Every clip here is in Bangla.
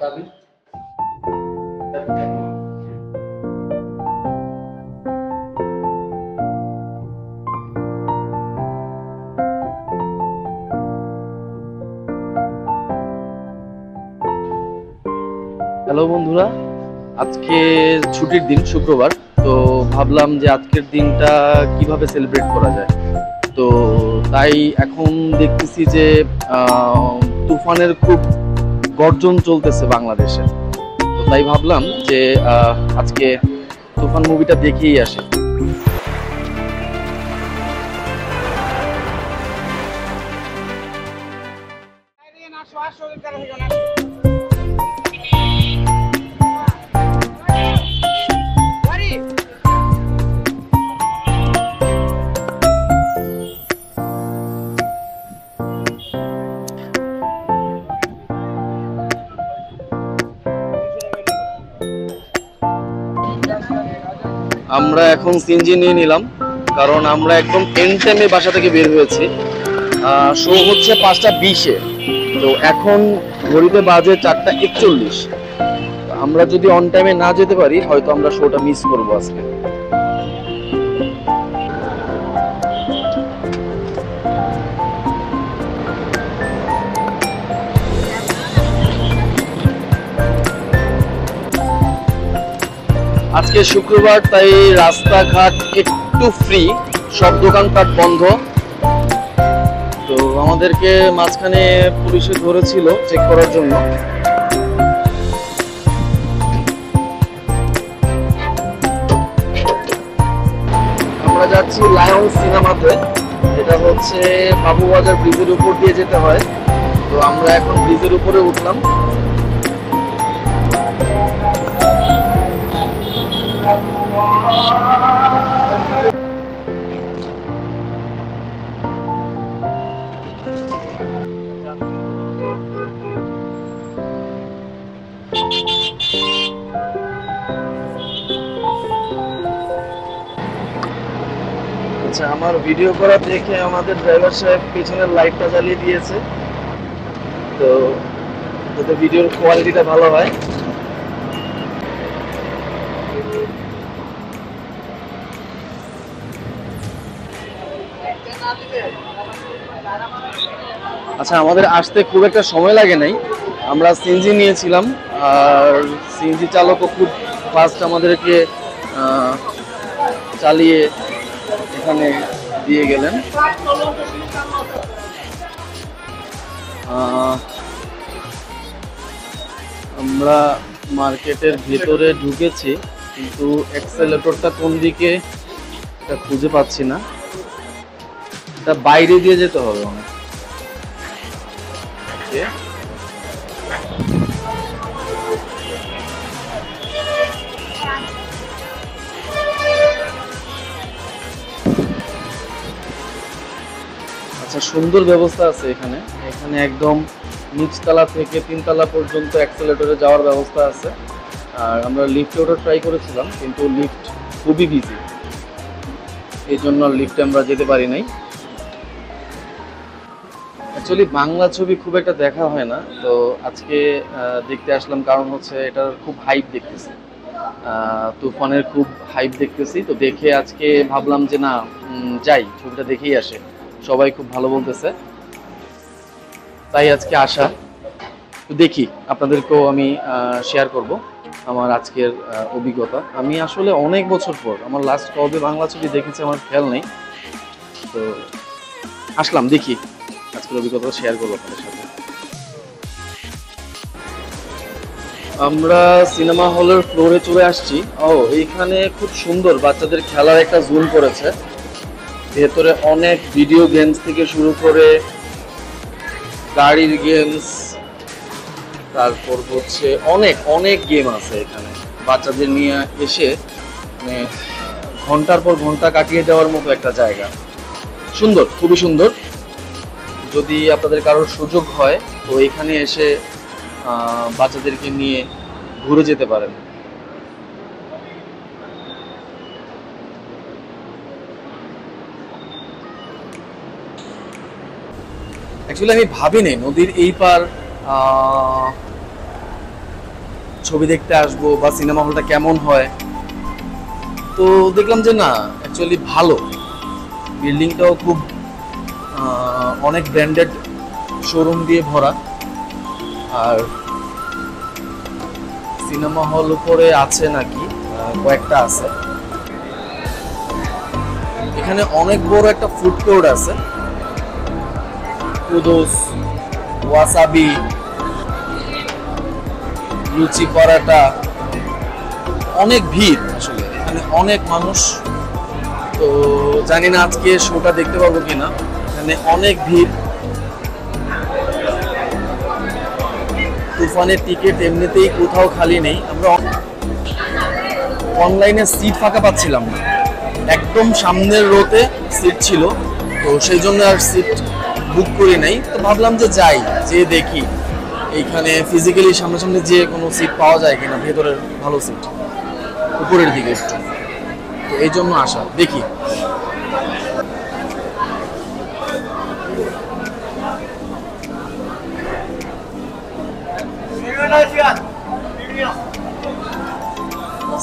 চাবি। হ্যালো বন্ধুরা, আজকে ছুটির দিন, শুক্রবার। তো ভাবলাম যে আজকের দিনটা কিভাবে সেলিব্রেট করা যায়। তো তাই এখন দেখতেছি যে তুফানের খুব গর্জন চলতেছে বাংলাদেশে। তো তাই ভাবলাম যে আজকে তুফান মুভিটা দেখেই আসি। আমরা এখন সিএনজি নিয়ে নিলাম, কারণ আমরা একদম এন্ড টাইমে বাসা থেকে বের হয়েছি। শো হচ্ছে 5টা 20-এ, তো এখন ঘড়িতে বাজে 4টা 41। আমরা যদি অন টাইমে না যেতে পারি, হয়তো আমরা শোটা মিস করবো আজকে। আজকে শুক্রবার, তাই রাস্তাঘাট একটু ফ্রি, সব দোকানপাট বন্ধ। তো আমাদেরকে মাঝখানে পুলিশে ধরেছিল চেক করার জন্য। আমরা যাচ্ছি লায়ন সিনেমাতে। এটা হচ্ছে বাবুবাজার ব্রিজের উপর দিয়ে যেতে হয়। তো আমরা এখন ব্রিজের উপরে উঠলাম। আচ্ছা, আমার ভিডিও করা দেখে আমাদের ড্রাইভার সাহেব পিছনের লাইটটা জ্বালিয়ে দিয়েছে, তো যাতে ভিডিওর কোয়ালিটিটা ভালো হয়। আচ্ছা, আমাদের আসতে খুব একটা সময় লাগে নাই। আমরা সিএনজি নিয়েছিলাম, আর সিএনজি চালকও খুব ফাস্ট আমাদেরকে চালিয়ে এখানে দিয়ে গেলেন। আমরা মার্কেটের ভিতরে ঢুকেছি, কিন্তু অ্যাক্সেলেটরটা কোন দিকে এটা খুঁজে পাচ্ছি না। এটা বাইরে দিয়ে যেতে হবে অনেক। আচ্ছা, সুন্দর ব্যবস্থা আছে এখানে। এখানে একদম নিচতলা থেকে 3তলা পর্যন্ত অ্যাক্সেলেটরে যাওয়ার ব্যবস্থা আছে। আর আমরা লিফটে ওটা ট্রাই করেছিলাম, কিন্তু লিফট খুবই বিজি, এই জন্য লিফটে আমরা যেতে পারি নাই। অ্যাকচুয়ালি বাংলা ছবি খুব একটা দেখা হয় না, তো আজকে দেখতে আসলাম, কারণ হচ্ছে এটার খুব হাইপ দেখতেছি। তুফানের খুব হাইপ দেখতেছি, তো দেখে আজকে ভাবলাম যে না, যাই ছবিটা দেখেই আসে। সবাই খুব ভালো বলতেছে, তাই আজকে আসা। তো দেখি, আপনাদেরকেও আমি শেয়ার করব আমার আজকের অভিজ্ঞতা। আমি আসলে অনেক বছর পর, আমার লাস্ট কবে বাংলা ছবি দেখেছি আমার খেয়াল নেই, তো আসলাম, দেখি আজকের অভিজ্ঞতা শেয়ার করবো আপনাদের সাথে। আমরা সিনেমা হলের ফ্লোরে চলে আসছি। এইখানে খুব সুন্দর বাচ্চাদের খেলার একটা জোন করেছে। ভেতরে অনেক ভিডিও গেমস থেকে শুরু করে গাড়ির গেমস, তারপর হচ্ছে অনেক অনেক গেম আছে এখানে। বাচ্চাদের নিয়ে এসে মানে ঘন্টার পর ঘন্টা কাটিয়ে দেওয়ার মতো একটা জায়গা। সুন্দর, খুবই সুন্দর। যদি আপনাদের কারোর সুযোগ হয়, তো এখানে এসে বাচ্চাদেরকে নিয়ে ঘুরে যেতে পারেন। অ্যাকচুয়ালি আমি ভাবিনি নদীর এই পার ছবি দেখতে আসবো বা সিনেমা হলটা কেমন হয়। তো দেখলাম যে না, অ্যাকচুয়ালি ভালো, বিল্ডিংটাও খুব অনেক ব্র্যান্ডেড শোরুম দিয়ে ভরা। আর সিনেমা হল উপরে আছে নাকি, কয়েকটা আছে। এখানে অনেক বড় একটা ফুড কোর্ট আছে, কুদোস, ওয়াসাবি, লুচি পরাটা, অনেক ভিড় আসলে এখানে, অনেক মানুষ। তো জানি না আজকে শোটা দেখতে পাবো কিনা, এখানে অনেক ভিড়। তুফানের টিকিট এমনিতেই কোথাও খালি নেই, আমরা অনলাইনে সিট ফাঁকা পাচ্ছিলাম না, একদম সামনের রোতে সিট ছিল, তো সেই জন্য আর সিট বুক করি নাই। তো ভাবলাম যে যাই, যে দেখি এইখানে ফিজিক্যালি সামনাসামনি যে কোনো সিট পাওয়া যায় কিনা, ভেতরের ভালো সিট উপরের দিকে একটু, তো এই জন্য আসা, দেখি।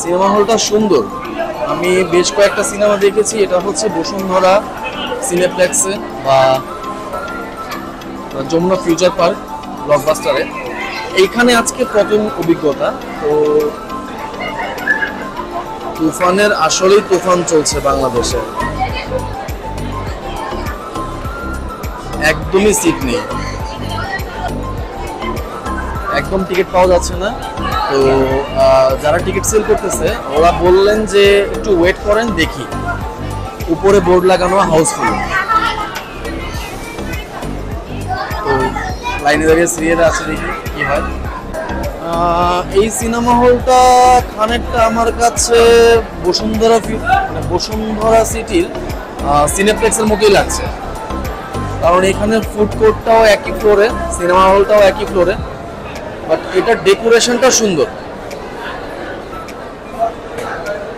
সিনেমা হলটা সুন্দর, আমি বেশ কয়েকটা সিনেমা দেখেছি। এটা হচ্ছে বসুন্ধরা সিনেপ্লেক্সে বা যমুনা ফিউচার পার্ক ব্লকবাস্টারে। এইখানে আজকে প্রথম অভিজ্ঞতা। তো তুফানের আসলেই তুফান চলছে বাংলাদেশে, একদমই সিট নেই, একদম টিকিট পাওয়া যাচ্ছে না। তো যারা টিকিট সেল করতেছে ওরা বললেন যে একটু ওয়েট করেন, দেখি। উপরে বোর্ড লাগানো হাউসফুল, তো লাইনে দাঁড়িয়ে সিরিয়ালে আছে, দেখি কি হয়। এই সিনেমা হলটা খানিকটা আমার কাছে বসুন্ধরা সিটির সিনেপ্লেক্সের মতোই লাগছে, কারণ এখানে ফুড কোর্টটাও একই ফ্লোরে, সিনেমা হলটাও একই ফ্লোরে, বাট এটার ডেকোরেশনটা সুন্দর,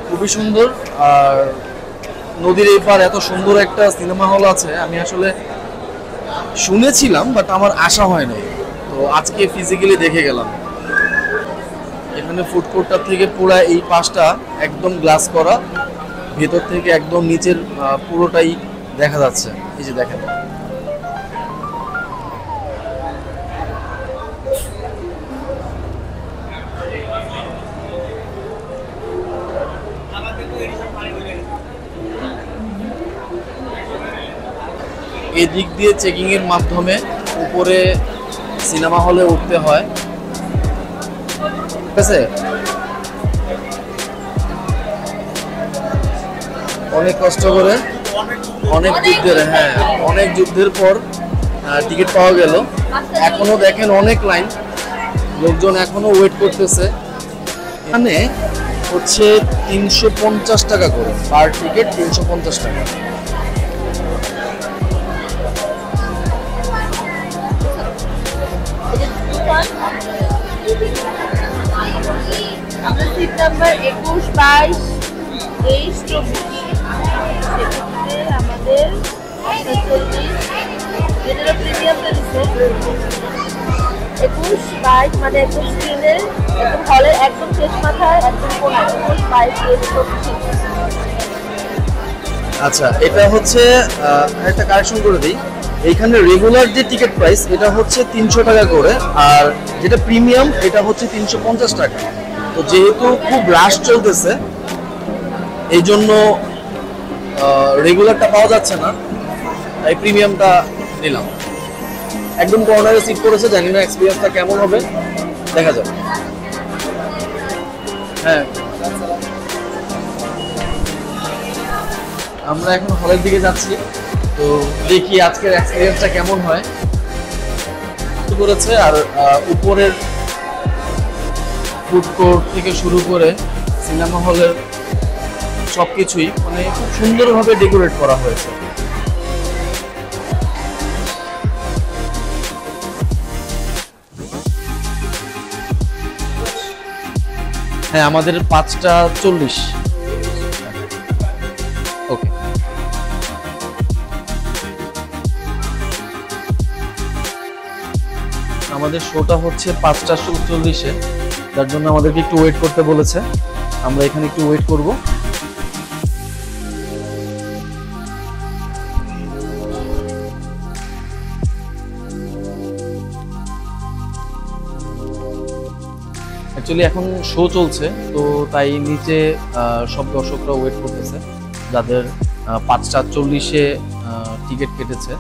খুবই সুন্দর। আর নদীর এই পার এত সুন্দর একটা সিনেমা হল আছে আমি আসলে শুনেছিলাম, বাট আমার আশা হয় নাই। তো আজকে ফিজিক্যালি দেখে গেলাম। এখানে ফুড কোর্টটা থেকে পুরো এই পাশটা একদম গ্লাস করা, ভেতর থেকে একদম নিচের পুরোটাই দেখা যাচ্ছে। এই যে দেখেন, এদিক দিয়ে চেকিং এর মাধ্যমে উপরে সিনেমা হলে উঠতে হয়, ঠিক আছে? অনেক কষ্ট করে, অনেক যুদ্ধের, হ্যাঁ অনেক যুদ্ধের পর টিকিট পাওয়া গেল। এখনো দেখেন অনেক লাইন, লোকজন এখনো ওয়েট করতেছে। এখানে হচ্ছে 350 টাকা করে পার টিকিট, 350 টাকা। আমরা সিট নাম্বার 21, 22, 23, 24 সেক্ষেত্রে আমাদের 40 যেটা প্রিমিয়ামটা দিচ্ছে 21, 22 মানে একদম স্ক্রিনের একদম হলের একদম শেষ মাথায় একদম কোনায় 21, 22, 23, 24। আচ্ছা, এটা হচ্ছে একটা কারেকশন করে দিই। এইখানে রেগুলার যে টিকিট প্রাইস এটা হচ্ছে 300 টাকা করে, আর যেটা প্রিমিয়াম এটা হচ্ছে 350 টাকা। তো যেহেতু খুব রাশ চলতেছে এই জন্য রেগুলারটা পাওয়া যাচ্ছে না, তাই প্রিমিয়ামটা নিলাম। একদম কর্নারে সিট করেছে, জানি না এক্সপিরিয়েন্সটা কেমন হবে, দেখা যাবে। হ্যাঁ, আমরা এখন হলের দিকে যাচ্ছি, তো দেখি আজকের এক্সপিরিয়েন্সটা কেমন হয় করেছে। আর উপরের ফুড কোর্ট থেকে শুরু করে সিনেমা হলের সবকিছুই মানে খুব সুন্দরভাবে ডেকোরেট করা হয়েছে। হ্যাঁ, আমাদের 5:40। ওকে, আমাদের শোটা হচ্ছে 5:40-এ। যার জন্য আমাদেরকে একটু ওয়েট করতে বলেছে। আমরা এখানে একটু ওয়েট করব। অ্যাকচুয়ালি এখন শো চলছে, তো তাই নিচে সব দর্শকরা ওয়েট করতেছে যাদের 5:40-এ টিকিট কেটেছে।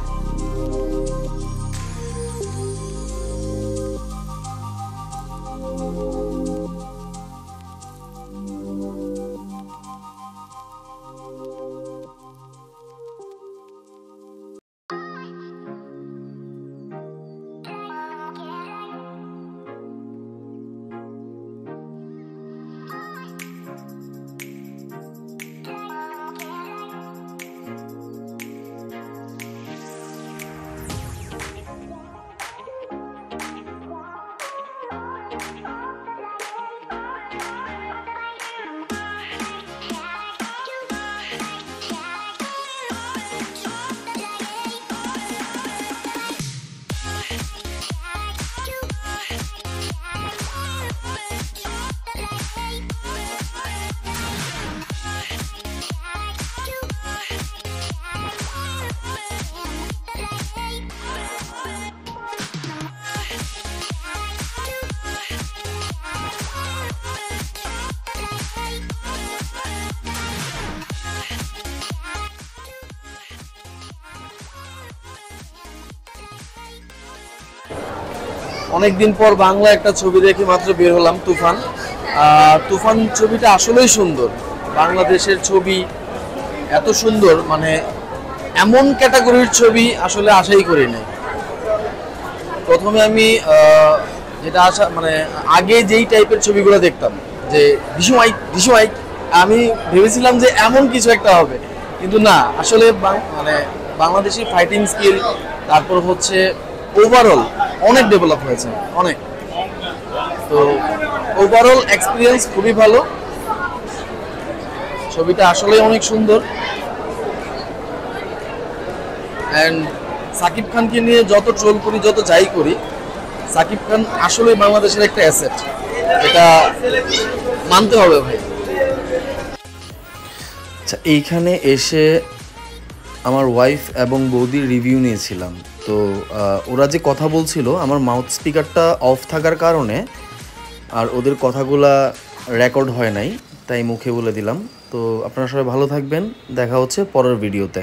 অনেকদিন পর বাংলা একটা ছবি দেখে মাত্র বের হলাম, তুফান। তুফান ছবিটা আসলেই সুন্দর। বাংলাদেশের ছবি এত সুন্দর, মানে এমন ক্যাটাগরির ছবি আসলে আশাই করি নাই। প্রথমে আমি যেটা আশা, মানে আগে যেই টাইপের ছবিগুলো দেখতাম যে ডিসমাইক, আমি ভেবেছিলাম যে এমন কিছু একটা হবে, কিন্তু না, আসলে মানে বাংলাদেশি ফাইটিং স্কিল, তারপর হচ্ছে ওভারঅল অনেক ডেভেলপ হয়েছে, অনেক। তো ওভারঅল এক্সপিরিয়েন্স খুবই ভালো। ছবিটা আসলে অনেক সুন্দর। অ্যান্ড সাকিব খানকে নিয়ে যত ট্রোল করি, যত যাই করি, সাকিব খান আসলে বাংলাদেশের একটা অ্যাসেট, এটা মানতে হবে ভাই। আচ্ছা, এইখানে এসে আমার ওয়াইফ এবং বৌদির রিভিউ নিয়েছিলাম। তো ওরা যে কথা বলছিল, আমার মাউথ স্পিকারটা অফ থাকার কারণে আর ওদের কথাগুলা রেকর্ড হয় নাই, তাই মুখে বলে দিলাম। তো আপনারা সবাই ভালো থাকবেন, দেখা হচ্ছে পরের ভিডিওতে।